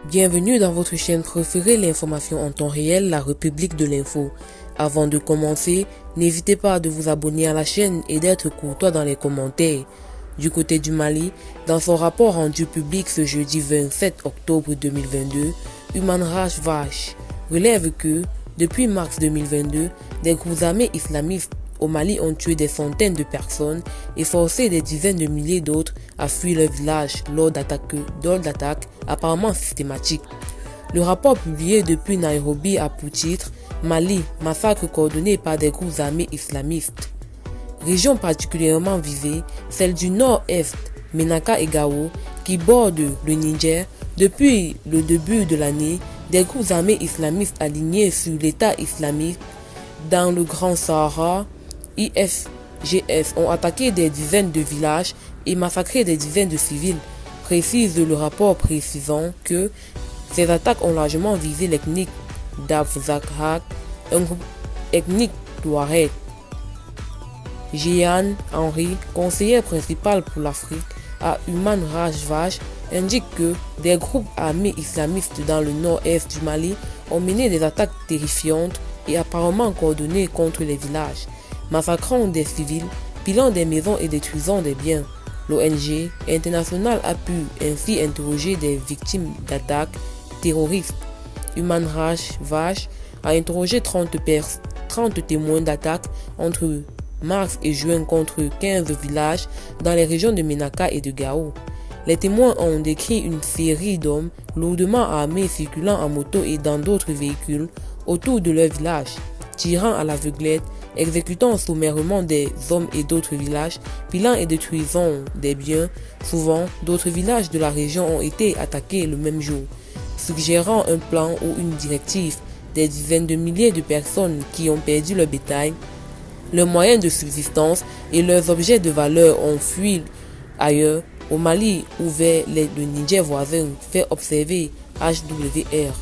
Bienvenue dans votre chaîne préférée, l'information en temps réel, la République de l'info. Avant de commencer, n'hésitez pas de vous abonner à la chaîne et d'être courtois dans les commentaires. Du côté du Mali, dans son rapport rendu public ce jeudi 27 octobre 2022, Human Rights Watch relève que, depuis mars 2022, des groupes armés islamistes au Mali ont tué des centaines de personnes et forcé des dizaines de milliers d'autres à fuir leur village lors d'attaques apparemment systématiques. Le rapport publié depuis Nairobi a pour titre « Mali, massacre coordonné par des groupes armés islamistes ». Région particulièrement visée, celle du nord-est, Menaka et Gao, qui borde le Niger. Depuis le début de l'année, des groupes armés islamistes alignés sur l'État islamique dans le Grand Sahara, ISGS, ont attaqué des dizaines de villages et massacré des dizaines de civils, précise le rapport précisant que ces attaques ont largement visé l'ethnie d'Afzakak, un groupe ethnique touareg. Jeanne Henry, conseillère principale pour l'Afrique à Human Rights Watch, indique que des groupes armés islamistes dans le nord-est du Mali ont mené des attaques terrifiantes et apparemment coordonnées contre les villages, massacrant des civils, pilant des maisons et détruisant des biens. L'ONG internationale a pu ainsi interroger des victimes d'attaques terroristes. Human Rights Watch a interrogé 30 témoins d'attaques entre mars et juin contre 15 villages dans les régions de Menaka et de Gao. Les témoins ont décrit une série d'hommes lourdement armés circulant en moto et dans d'autres véhicules autour de leur village, tirant à l'aveuglette, exécutant sommairement des hommes et d'autres villages, pilant et détruisant des biens. Souvent, d'autres villages de la région ont été attaqués le même jour, suggérant un plan ou une directive. Des dizaines de milliers de personnes qui ont perdu leur bétail, leurs moyens de subsistance et leurs objets de valeur ont fui ailleurs, au Mali ou vers le Niger voisin, fait observer HWR.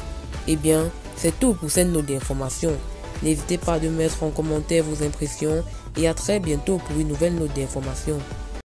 Eh bien, c'est tout pour cette note d'information. N'hésitez pas de mettre en commentaire vos impressions et à très bientôt pour une nouvelle note d'information.